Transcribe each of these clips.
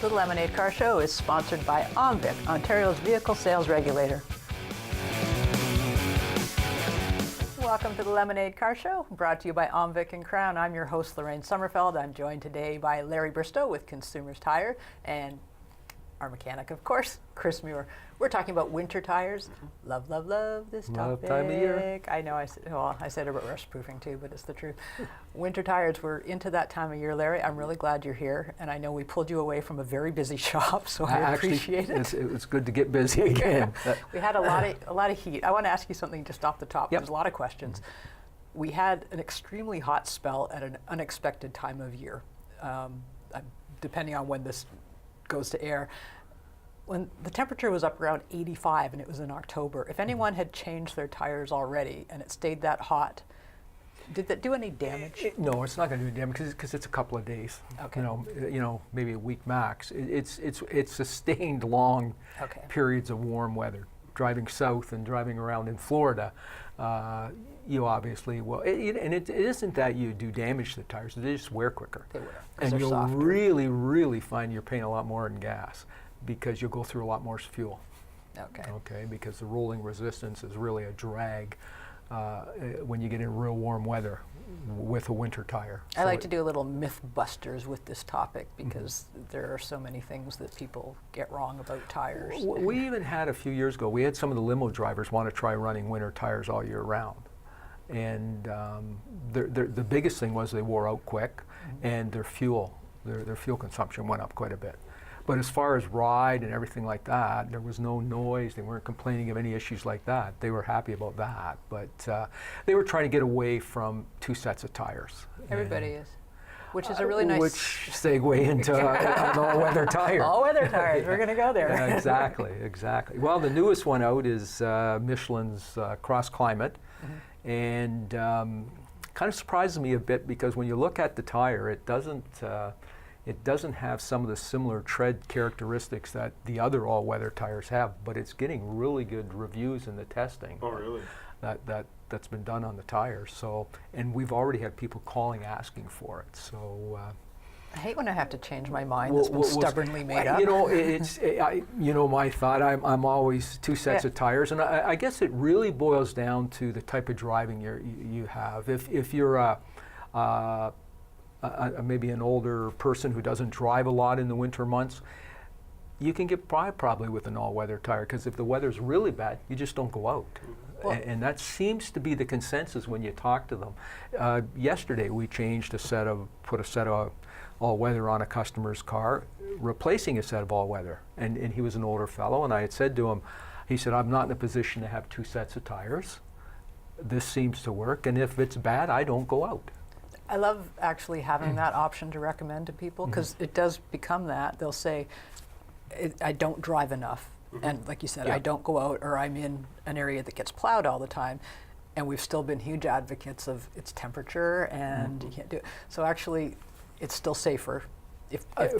The Lemonade Car Show is sponsored by OMVIC, Ontario's vehicle sales regulator. Welcome to the Lemonade Car Show, brought to you by OMVIC and Crown. I'm your host, Lorraine Sommerfeld. I'm joined today by Larry Bristowe with Consumers Tire and our mechanic, of course, Chris Muir. We're talking about winter tires. Love, love, love this topic. Time of year. I know I said about rust proofing too, but it's the truth. Winter tires, we're into that time of year, Larry. I'm really glad you're here, and I know we pulled you away from a very busy shop, so I appreciate it. It's good to get busy again. We had a lot of heat. I want to ask you something just off the top. Yep. There's a lot of questions. We had an extremely hot spell at an unexpected time of year, depending on when this goes to air. When the temperature was up around 85 and it was in October, if anyone had changed their tires already and it stayed that hot, did that do any damage? No, it's not going to do damage because it's a couple of days. Okay. You know, maybe a week max. It's sustained long periods of warm weather. Driving south and driving around in Florida, you obviously and it isn't that you do damage to the tires; they just wear quicker. They wear, and you'll softer. really find you're paying a lot more in gas because you'll go through a lot more fuel. Okay, because the rolling resistance is really a drag when you get in real warm weather with a winter tire. I like to do a little myth busters with this topic because there are so many things that people get wrong about tires. We even had a few years ago, we had some of the limo drivers want to try running winter tires all year round. And the biggest thing was they wore out quick and their fuel consumption went up quite a bit. But as far as ride and everything like that, there was no noise. They weren't complaining of any issues like that. They were happy about that. But they were trying to get away from two sets of tires. Everybody is. Which is a really nice... Which segue into an all-weather tire. All-weather tires. We're going to go there. Yeah, exactly. Well, the newest one out is Michelin's Cross Climate. And kind of surprises me a bit because when you look at the tire, it doesn't have some of the similar tread characteristics that the other all-weather tires have, but it's getting really good reviews in the testing. Oh, really? That's been done on the tires. So, and we've already had people calling asking for it. So. I hate when I have to change my mind. That's been stubbornly made up. You know, my thought. I'm always two sets of tires, and I guess it really boils down to the type of driving you have. If you're maybe an older person who doesn't drive a lot in the winter months, you can get by probably with an all-weather tire because if the weather's really bad, you just don't go out. Well, and that seems to be the consensus when you talk to them. Yesterday we put a set of all-weather on a customer's car, replacing a set of all-weather. And he was an older fellow, and I had said to him, he said, I'm not in a position to have two sets of tires. This seems to work, and if it's bad, I don't go out. I love actually having that option to recommend to people because it does become that. They'll say, I don't drive enough. And like you said, I don't go out, or I'm in an area that gets plowed all the time. And we've still been huge advocates of its temperature and you can't do it. So actually, it's still safer.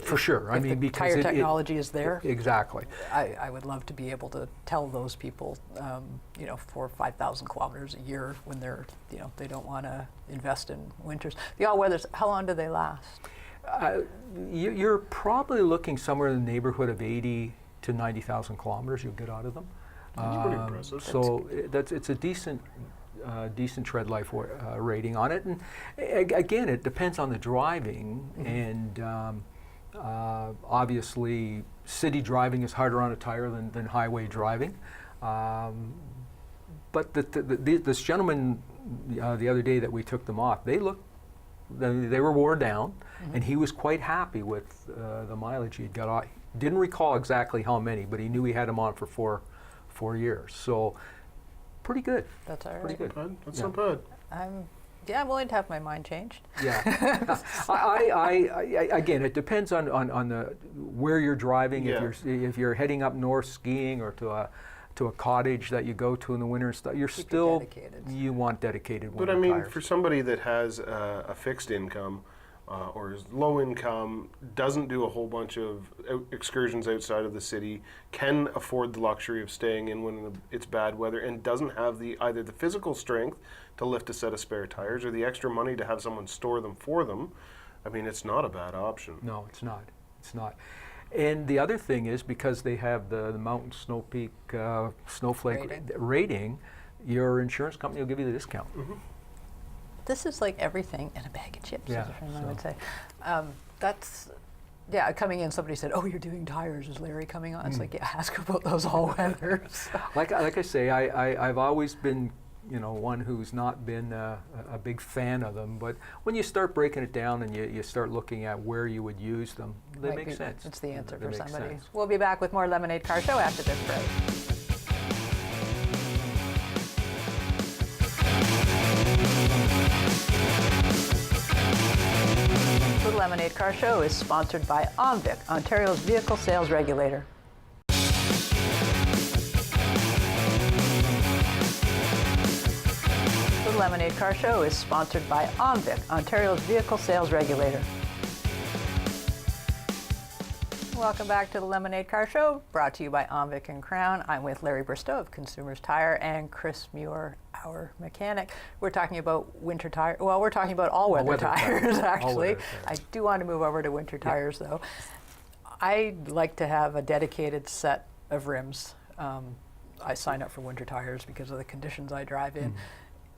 For sure. I mean, because tire technology is there. Exactly. I would love to be able to tell those people, 4,000 or 5,000 kilometers a year when they're, they don't want to invest in winters. The all-weathers, how long do they last? You're probably looking somewhere in the neighborhood of 80 to 90,000 kilometers you'll get out of them. That's pretty impressive. So it's a decent tread life rating on it, and again, it depends on the driving. And obviously, city driving is harder on a tire than highway driving. But this gentleman the other day that we took them off, they were wore down, and he was quite happy with the mileage he'd got off. Didn't recall exactly how many, but he knew he had them on for four years. So pretty good. That's all right. Pretty good. That's not bad. I'm willing to have my mind changed. Yeah. I again, it depends on the where you're driving. Yeah. If you're heading up north skiing or to a cottage that you go to in the winter and stuff, you want dedicated winter But I mean, tires. for somebody that has a fixed income or is low income, doesn't do a whole bunch of excursions outside of the city, can afford the luxury of staying in when it's bad weather, and doesn't have either the physical strength to lift a set of spare tires or the extra money to have someone store them for them, I mean, it's not a bad option. No, it's not. And the other thing is, because they have the Mountain Snow Peak snowflake rating, your insurance company will give you the discount. This is like everything in a bag of chips, Yeah, as a friend of mine would so. say. That's, yeah, coming in, somebody said, oh, you're doing tires, is Larry coming on? It's like, yeah, ask about those all-weathers. Like I say, I've always been, one who's not been a big fan of them, but when you start breaking it down and you start looking at where you would use them, they Might make be- sense. It's the answer They for make somebody. sense. We'll be back with more Lemonade Car Show after this break. The Lemonade Car Show is sponsored by OMVIC, Ontario's vehicle sales regulator. The Lemonade Car Show is sponsored by OMVIC, Ontario's vehicle sales regulator. Welcome back to the Lemonade Car Show, brought to you by OMVIC and Crown. I'm with Larry Bristowe of Consumers Tire and Chris Muir, our mechanic. We're talking about winter tire. Well, we're talking about all-weather tires, actually. All-weather I tires. do want to move over to winter tires, though. I like to have a dedicated set of rims. I sign up for winter tires because of the conditions I drive in.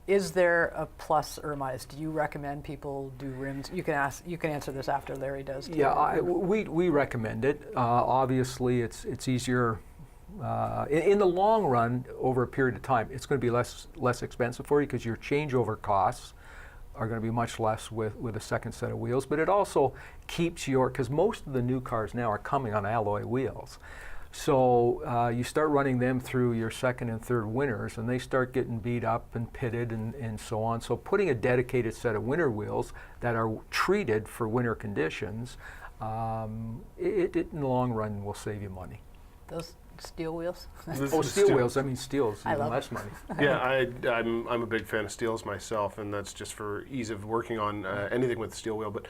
Is there a plus or minus? Do you recommend people do rims? You can answer this after Larry does. Too. Yeah, we recommend it. Obviously, it's easier in the long run. Over a period of time, it's going to be less expensive for you because your changeover costs are going to be much less with a second set of wheels. But it also keeps because most of the new cars now are coming on alloy wheels. So you start running them through your second and third winters, and they start getting beat up and pitted and so on. So putting a dedicated set of winter wheels that are treated for winter conditions, it in the long run will save you money. Those steel wheels? Oh, steel wheels. I mean, steel's I even love less it. money. Yeah, I'm a big fan of steels myself, and that's just for ease of working on anything with the steel wheel. But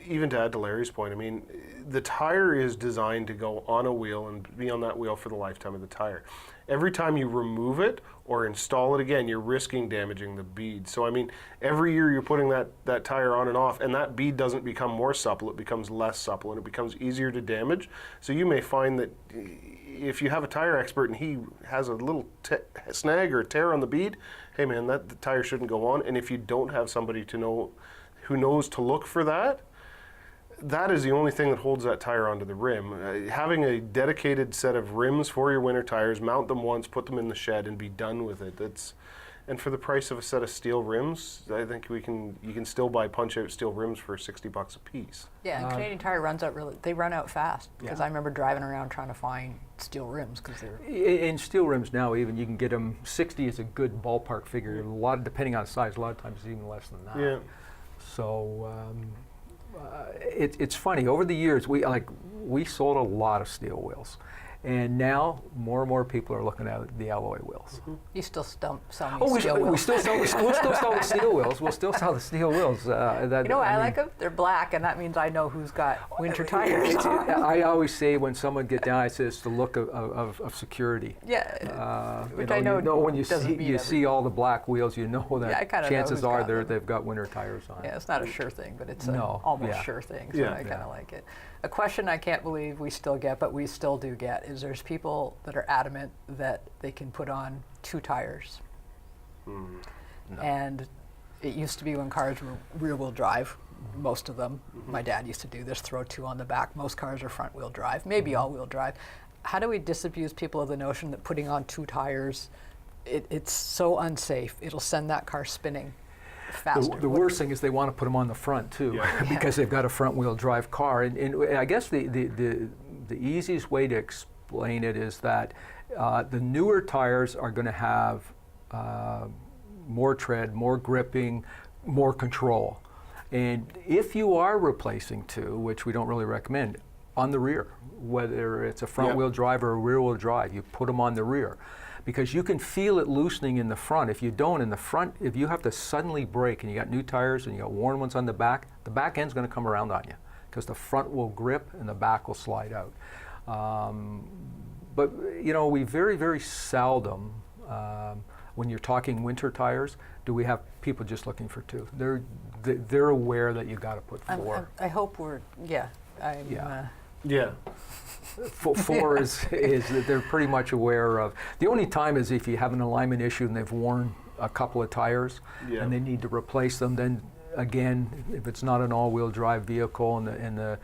even to add to Larry's point, I mean, the tire is designed to go on a wheel and be on that wheel for the lifetime of the tire. Every time you remove it or install it again, you're risking damaging the bead. So I mean, every year you're putting that tire on and off, and that bead doesn't become more supple, it becomes less supple, and it becomes easier to damage. So you may find that if you have a tire expert and he has a little snag or tear on the bead, hey man, the tire shouldn't go on. And if you don't have somebody who knows to look for that, that is the only thing that holds that tire onto the rim. Having a dedicated set of rims for your winter tires, mount them once, put them in the shed, and be done with it. And for the price of a set of steel rims, I think you can still buy punch-out steel rims for $60 a piece. Yeah, and Canadian Tire they run out fast because Yeah. I remember driving around trying to find steel rims because they're. In steel rims now, even you can get them. 60 is a good ballpark figure. Depending on size, a lot of times it's even less than that. Yeah. So it's funny. Over the years, we sold a lot of steel wheels, and now more and more people are looking at the alloy wheels. You still sell me Oh, steel we wheels. still sell. We'll still sell the steel wheels. We'll still sell the steel wheels. You know why I like them? They're black, and that means I know who's got winter tires. I always say when someone get down, I say it's the look of security. Yeah, which I know when you doesn't mean see everything. all the black wheels, you know Yeah, I that kinda know chances who's are got them. they've got winter tires on. Yeah, it's not a sure thing, but it's an No, almost yeah. sure thing, so Yeah. I kind of like it. A question I can't believe we still get, but we still do get, is there's people that are adamant that they can put on 2 tires. No. And it used to be when cars were rear-wheel drive, most of them. My dad used to do this, throw 2 on the back. Most cars are front-wheel drive, maybe all-wheel drive. How do we disabuse people of the notion that putting on 2 tires, it's so unsafe, it'll send that car spinning faster? The worst thing is they want to put them on the front too, Yeah. because they've got a front-wheel drive car. And I guess the easiest way to explain it is that the newer tires are going to have more tread, more gripping, more control. And if you are replacing 2, which we don't really recommend, on the rear, whether it's a front-wheel drive or a rear-wheel drive, you put them on the rear. Because you can feel it loosening in the front. If you don't, in the front, if you have to suddenly brake and you got new tires and you got worn ones on the back end's going to come around on you because the front will grip and the back will slide out. But we very, very seldom, when you're talking winter tires, do we have people just looking for 2. They're aware that you got to put 4. I hope we're, yeah. Yeah. Four is that they're pretty much aware of. The only time is if you have an alignment issue and they've worn a couple of tires Yeah. and they need to replace them. Then again, if it's not an all-wheel drive vehicle and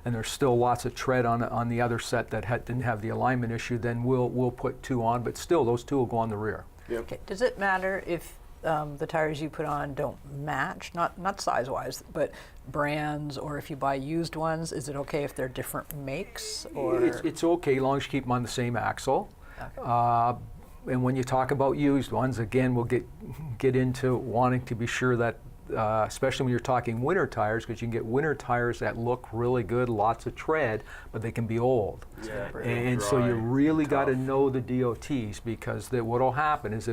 there's still lots of tread on the other set that didn't have the alignment issue, then we'll put 2 on. But still, those 2 will go on the rear. Yep. Okay. Does it matter if the tires you put on don't match, not size-wise, but brands, or if you buy used ones? Is it okay if they're different makes? Or It's okay as long as you keep them on the same axle. Okay. And when you talk about used ones, again, we'll get into wanting to be sure that, especially when you're talking winter tires, because you can get winter tires that look really good, lots of tread, but they can be old. Yeah. And so you Dry, really got to tough. know the DOTs, because what will happen is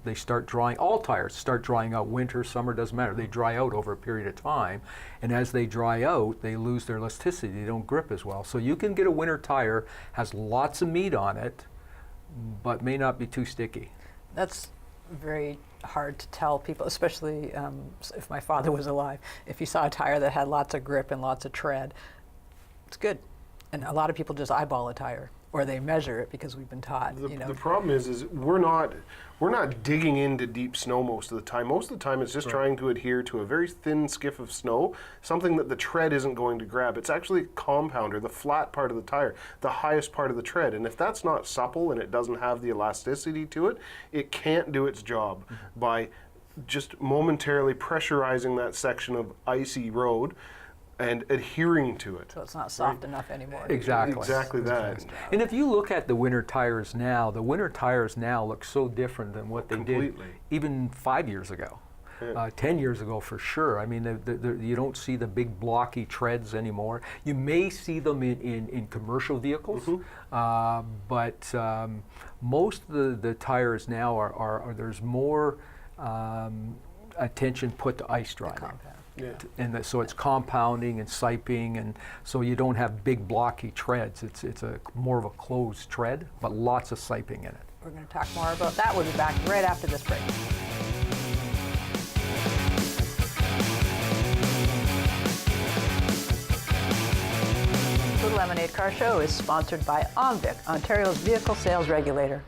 they start drying, all tires start drying out, winter, summer, doesn't matter. They dry out over a period of time, and as they dry out, they lose their elasticity, they don't grip as well. So you can get a winter tire, has lots of meat on it, but may not be too sticky. That's very hard to tell people, especially if my father was alive. If he saw a tire that had lots of grip and lots of tread, it's good. And a lot of people just eyeball a tire, or they measure it because we've been taught. The problem is we're not digging into deep snow most of the time. Most of the time, it's just trying to adhere to a very thin skiff of snow, something that the tread isn't going to grab. It's actually a compounder, the flat part of the tire, the highest part of the tread. And if that's not supple and it doesn't have the elasticity to it, it can't do its job by just momentarily pressurizing that section of icy road and adhering to it. So it's not soft enough anymore. Exactly. Exactly that. And if you look at the winter tires now, look so different than what they did Completely. even 5 years ago. Yeah. 10 years ago for sure. I mean, you don't see the big blocky treads anymore. You may see them in commercial vehicles, but most of the tires now are there's more attention put to ice drying. Compound. Yeah. And so it's compounding and siping, and so you don't have big blocky treads. It's more of a closed tread, but lots of siping in it. We're going to talk more about that. We'll be back right after this break. The Lemonade Car Show is sponsored by OMVIC, Ontario's vehicle sales regulator.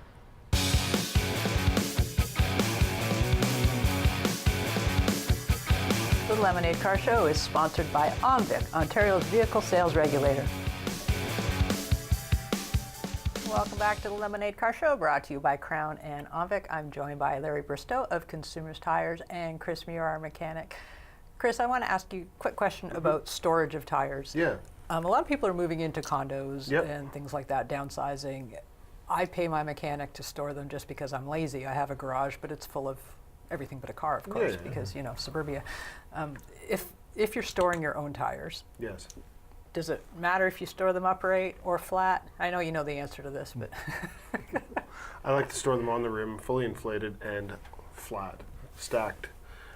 The Lemonade Car Show is sponsored by OMVIC, Ontario's vehicle sales regulator. Welcome back to the Lemonade Car Show, brought to you by Crown and OMVIC. I'm joined by Larry Bristowe of Consumers Tires and Chris Muir, our mechanic. Chris, I want to ask you a quick question about storage of tires. Yeah. A lot of people are moving into condos Yep. and things like that, downsizing. I pay my mechanic to store them just because I'm lazy. I have a garage, but it's full of everything but a car, of course, Yeah. because, suburbia. If you're storing your own tires, Yes. does it matter if you store them upright or flat? I know you know the answer to this, but I like to store them on the rim, fully inflated and flat, stacked.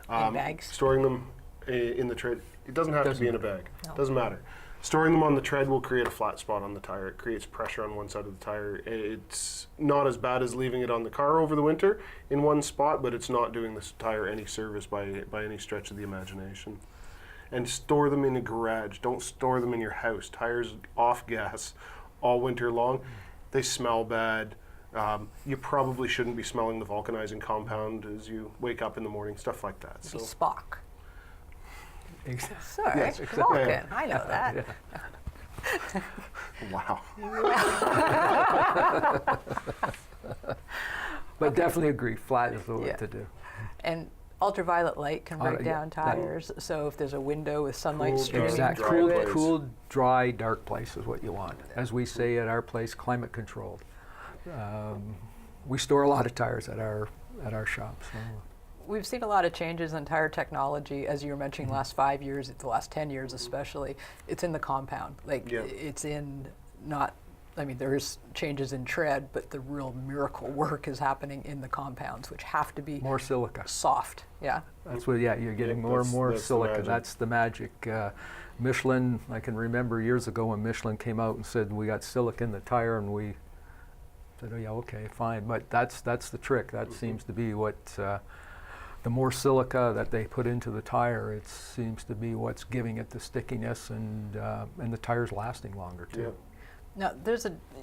bags? Storing them in the tread, it doesn't have to be in a bag. No. Doesn't matter. Storing them on the tread will create a flat spot on the tire. It creates pressure on one side of the tire. It's not as bad as leaving it on the car over the winter in one spot, but it's not doing this tire any service by any stretch of the imagination. And store them in a garage. Don't store them in your house. Tires off gas all winter long. They smell bad. You probably shouldn't be smelling the vulcanizing compound as you wake up in the morning, stuff like that. Be So Spock. Exactly. Sorry, Yes, exactly. Vulcan. I know that. wow. But definitely agree, flat is the way Yeah. to do. And ultraviolet light can break yeah, down that- tires. So if there's a window with sunlight Cool, streaming Exactly. dry through place. it, Cool, dry, dark place is what you want. As we say at our place, climate controlled. We store a lot of tires at our shop. So. we've seen a lot of changes in tire technology, as you were mentioning, Mm-hmm. last 5 years, the last 10 years especially. It's in the compound. Like, Yeah. it's in not, I mean, there's changes in tread, but the real miracle work is happening in the compounds, which have to be More silica. soft. Yeah. That's what, yeah, you're getting Yeah, more and that's- more that's the silica. magic. That's the magic. Michelin, I can remember years ago when Michelin came out and said, we got silica in the tire, and we said, oh yeah, okay, fine. But that's the trick. That seems to be what the more silica that they put into the tire, it seems to be what's giving it the stickiness and the tire's lasting longer too. Yeah. Now,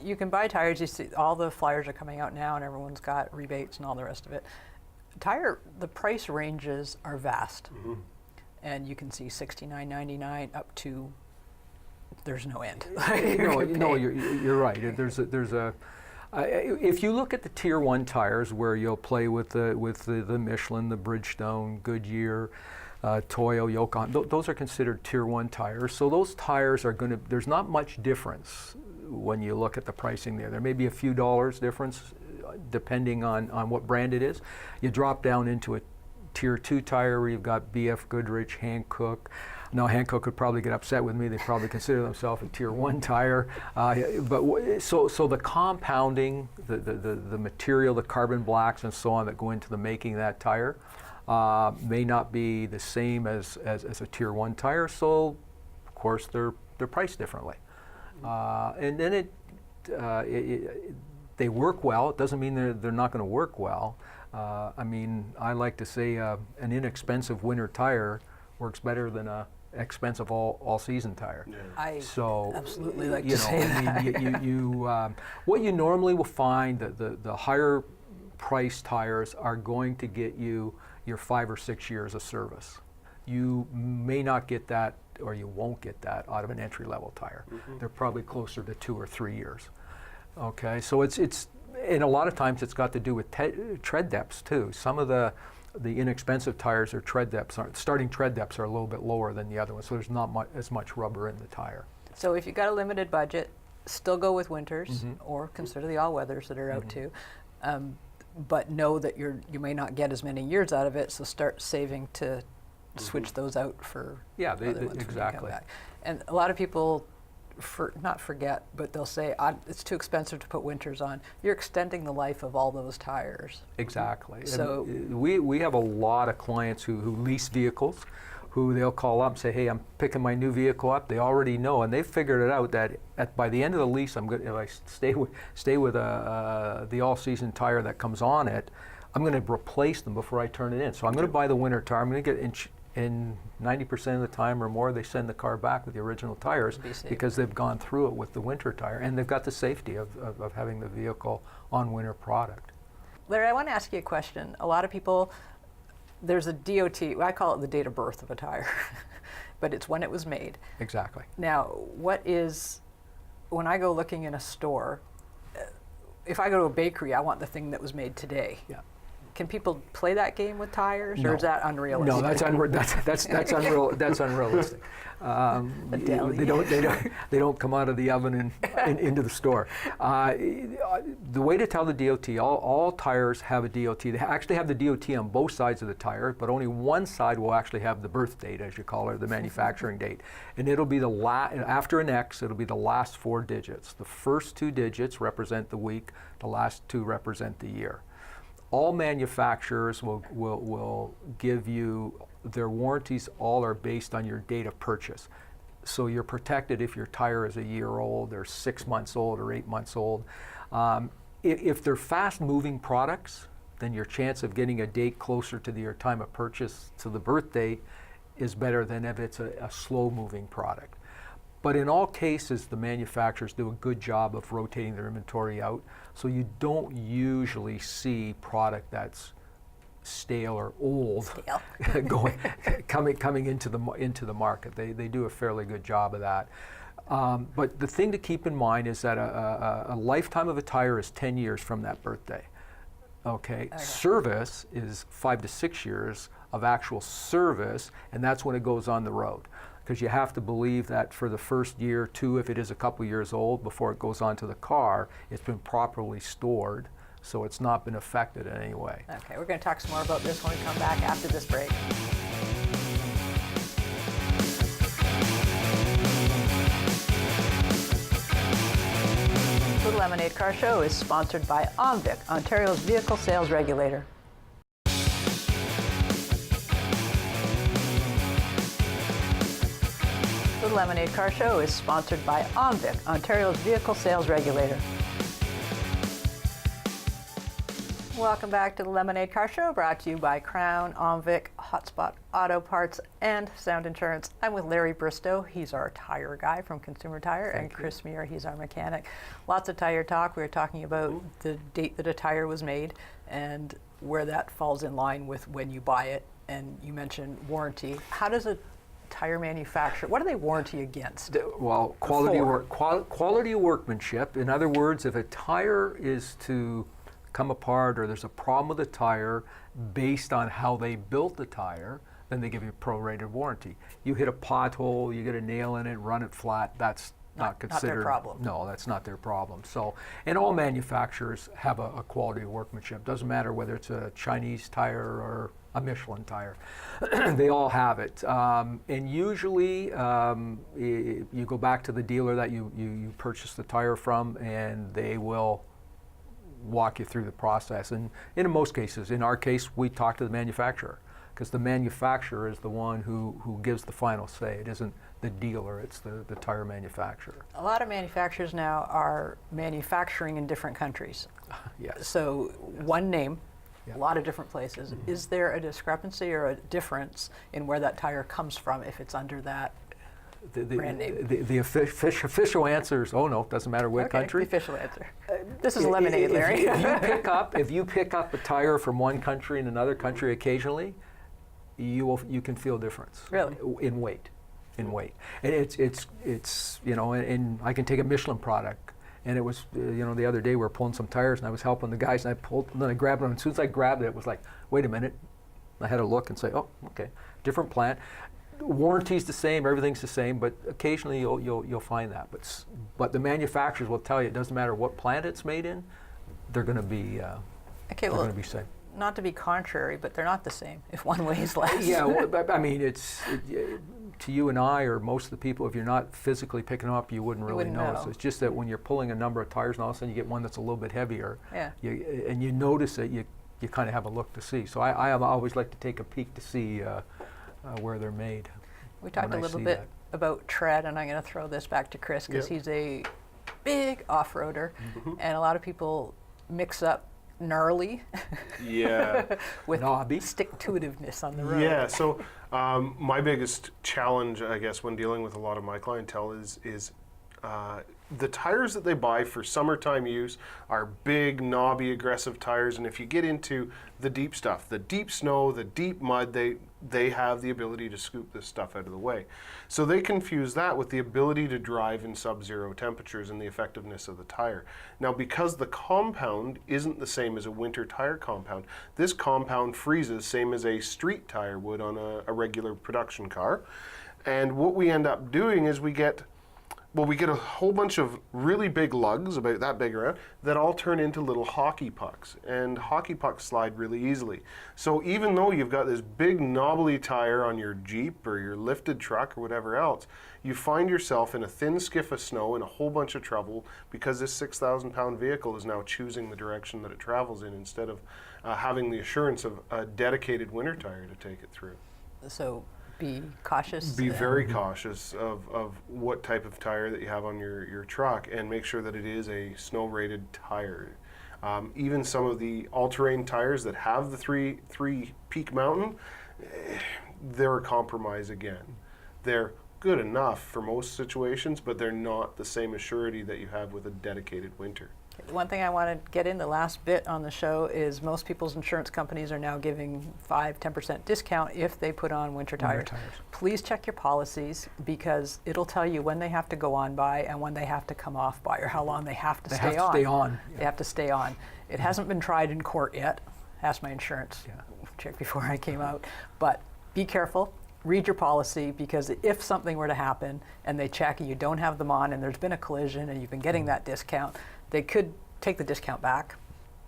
you can buy tires. You see all the flyers are coming out now, and everyone's got rebates and all the rest of it. The price ranges are vast, and you can see $69.99 up to there's no end. No, you're right. If you look at the Tier 1 tires, where you'll play with the Michelin, the Bridgestone, Goodyear, Toyo, Yukon, those are considered Tier 1 tires. So those tires are going to, there's not much difference when you look at the pricing there. There may be a few dollars difference depending on what brand it is. You drop down into a Tier 2 tire where you've got BF Goodrich, Hankook. Now, Hankook would probably get upset with me. They probably consider themselves a Tier 1 tire. So the compounding, the material, the carbon blacks and so on that go into the making of that tire may not be the same as a Tier 1 tire. So, of course, they're priced differently. And then they work well. It doesn't mean they're not going to work well. I mean, I like to say an inexpensive winter tire works better than a expensive all-season tire. Yeah. I so, absolutely like to say that. I mean, what you normally will find that the higher priced tires are going to get you your 5 or 6 years of service. You may not get that, or you won't get that out of an entry-level tire. They're probably closer to 2 or 3 years. Okay, so it's and a lot of times it's got to do with tread depths too. Some of the inexpensive tires or starting tread depths are a little bit lower than the other ones, so there's not as much rubber in the tire. So if you've got a limited budget, still go with winters or consider the all-weathers that are out too. But know that you may not get as many years out of it, so start saving to switch those out for other ones when you exactly. come back. And a lot of people not forget, but they'll say, it's too expensive to put winters on. You're extending the life of all those tires. Exactly. So and we have a lot of clients who lease vehicles, who they'll call up and say, hey, I'm picking my new vehicle up. They already know, and they've figured it out that by the end of the lease, if I stay with the all-season tire that comes on it, I'm going to replace them before I turn it in. So I'm going to buy the winter tire. I'm going to get in 90% of the time or more, they send the car back with the original tires because they've gone through it with the winter tire, and they've got the safety of having the vehicle on winter product. Larry, I want to ask you a question. A lot of people, there's a DOT, I call it the date of birth of a tire, but it's when it was made. Exactly. Now, when I go looking in a store, if I go to a bakery, I want the thing that was made today. Yeah. Can people play that game with tires, No. or is that unrealistic? No, that's unrealistic. They don't come out of the oven and into the store. The way to tell the DOT, all tires have a DOT. They actually have the DOT on both sides of the tire, but only one side will actually have the birth date, as you call it, the manufacturing date. And it'll be after an X, it'll be the last 4 digits. The first 2 digits represent the week, the last 2 represent the year. All manufacturers will give you, their warranties all are based on your date of purchase. So you're protected if your tire is a year old or 6 months old or 8 months old. If they're fast moving products, then your chance of getting a date closer to your time of purchase to the birth date is better than if it's a slow moving product. But in all cases, the manufacturers do a good job of rotating their inventory out, so you don't usually see product that's stale or old coming into the market. They do a fairly good job of that. But the thing to keep in mind is that a lifetime of a tire is 10 years from that birthday. Okay. Service is 5 to 6 years of actual service, and that's when it goes on the road. Because you have to believe that for the first year, 2, if it is a couple years old, before it goes onto the car, it's been properly stored, so it's not been affected in any way. Okay, we're going to talk some more about this when we come back after this break. The Lemonade Car Show is sponsored by OMVIC, Ontario's vehicle sales regulator. The Lemonade Car Show is sponsored by OMVIC, Ontario's vehicle sales regulator. Welcome back to the Lemonade Car Show, brought to you by Crown, Omvic, Hotspot Auto Parts, and Sound Insurance. I'm with Larry Bristowe. He's our tire guy from Consumer Tire, and Chris Muir, he's our mechanic. Lots of tire talk. We were talking about the date that a tire was made and where that falls in line with when you buy it. And you mentioned warranty. How does a tire manufacturer, what do they warranty against? Well, quality of workmanship. In other words, if a tire is to come apart or there's a problem with the tire based on how they built the tire, then they give you a prorated warranty. You hit a pothole, you get a nail in it, run it flat, that's not considered. Not their problem. No, that's not their problem. So, and all manufacturers have a quality of workmanship. Doesn't matter whether it's a Chinese tire or a Michelin tire. They all have it. And usually you go back to the dealer that you purchased the tire from, and they will walk you through the process. And in most cases, in our case, we talk to the manufacturer, because the manufacturer is the one who gives the final say. It isn't the dealer, it's the tire manufacturer. A lot of manufacturers now are manufacturing in different countries. Yes. So one name, Yeah. a lot of different places. Is there a discrepancy or a difference in where that tire comes from if it's under that brand name? The official answer is, oh no, doesn't matter what Okay, country. the official answer. This is lemonade, Larry. If you pick up a tire from one country in another country occasionally, you can feel a difference. Really? In weight. And it's you know, and I can take a Michelin product, and it was you know, the other day we were pulling some tires and I was helping the guys, and I pulled, and then I grabbed them, and as soon as I grabbed it, it was like, wait a minute. I had to look and say, oh, okay, different plant. Warranty's the same, everything's the same, but occasionally you'll find that. But the manufacturers will tell you it doesn't matter what plant it's made in, they're going to be Okay, they're well, going to be same. not to be contrary, but they're not the same if one weighs less. Yeah, well, I mean, to you and I, or most of the people, if you're not physically picking them up, you wouldn't really wouldn't notice. know. It's just that when you're pulling a number of tires and all of a sudden you get one that's a little bit heavier, Yeah. and you notice it, you kind of have a look to see. So I always like to take a peek to see where they're made. We talked when a I little see bit that. about tread, and I'm going to throw this back to Chris because Yep. he's a big off-roader, and a lot of people mix up gnarly Yeah. with Knobby. stick-to-itiveness on the road. Yeah, so my biggest challenge, I guess, when dealing with a lot of my clientele is the tires that they buy for summertime use are big, knobby, aggressive tires, and if you get into the deep stuff, the deep snow, the deep mud, they have the ability to scoop this stuff out of the way. So they confuse that with the ability to drive in sub-zero temperatures and the effectiveness of the tire. Now, because the compound isn't the same as a winter tire compound, this compound freezes same as a street tire would on a regular production car. And what we end up doing is we get a whole bunch of really big lugs, about that big around, that all turn into little hockey pucks. And hockey pucks slide really easily. So even though you've got this big knobbly tire on your Jeep or your lifted truck or whatever else, you find yourself in a thin skiff of snow in a whole bunch of trouble because this 6,000-pound vehicle is now choosing the direction that it travels in instead of having the assurance of a dedicated winter tire to take it through. So be cautious. Be very cautious of what type of tire that you have on your truck, and make sure that it is a snow-rated tire. Even some of the all-terrain tires that have the three peak mountain, they're a compromise again. They're good enough for most situations, but they're not the same assurity that you have with a dedicated winter. One thing I want to get in, the last bit on the show, is most people's insurance companies are now giving 5-10% discount if they put on winter tires. Please check your policies, because it'll tell you when they have to go on by and when they have to come off by, or how long they have to stay on. They have to stay on. It hasn't been tried in court yet. Asked my insurance check before I came out. But be careful. Read your policy, because if something were to happen and they check and you don't have them on and there's been a collision and you've been getting that discount, they could take the discount back.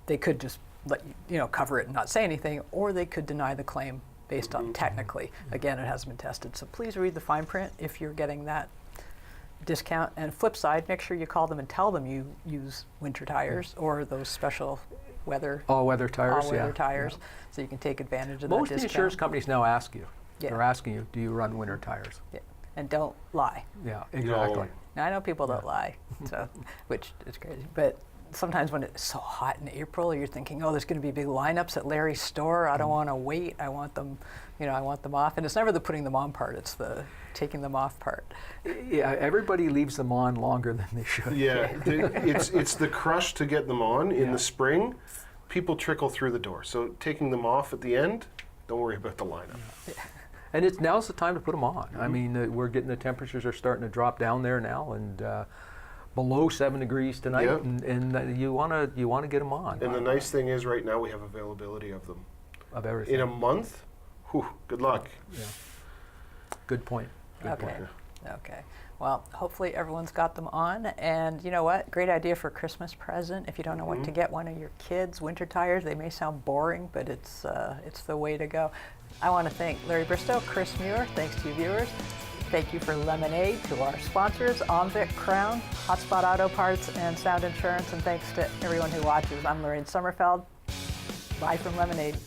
They could just let you cover it and not say anything, or they could deny the claim based on technically. Again, it hasn't been tested. So please read the fine print if you're getting that discount. And flip side, make sure you call them and tell them you use winter tires or those special all-weather tires. Tires, so you can take advantage of Most that of the discount. insurance companies now ask you. Yeah. They're asking you, do you run winter tires? Yeah. And don't lie. Yeah, exactly. Now, I know people don't lie, so which is crazy, but sometimes when it's so hot in April, you're thinking, oh, there's going to be big lineups at Larry's store. I don't want to wait. I want them, I want them off. And it's never the putting them on part. It's the taking them off part. Yeah, everybody leaves them on longer than they should. Yeah, it's the crush to get them on in the spring. People trickle through the door. So taking them off at the end, don't worry about the lineup. Yeah. And now's the time to put them on. I mean, we're getting the temperatures are starting to drop down there now, and below 7 degrees tonight, Yep. and you want to get them on. And the nice thing is, right now we have availability of them. Of everything. In a month, whew, good luck. Yeah. Good point. Good Okay. point. Okay. Well, hopefully everyone's got them on. And you know what? Great idea for a Christmas present. If you don't know what to get one of your kids, winter tires, they may sound boring, but it's the way to go. I want to thank Larry Bristowe, Chris Muir. Thanks to you viewers. Thank you for Lemonade, to our sponsors, Omvic, Crown, Hotspot Auto Parts, and Sound Insurance. And thanks to everyone who watches. I'm Lorraine Sommerfeld. Bye from Lemonade.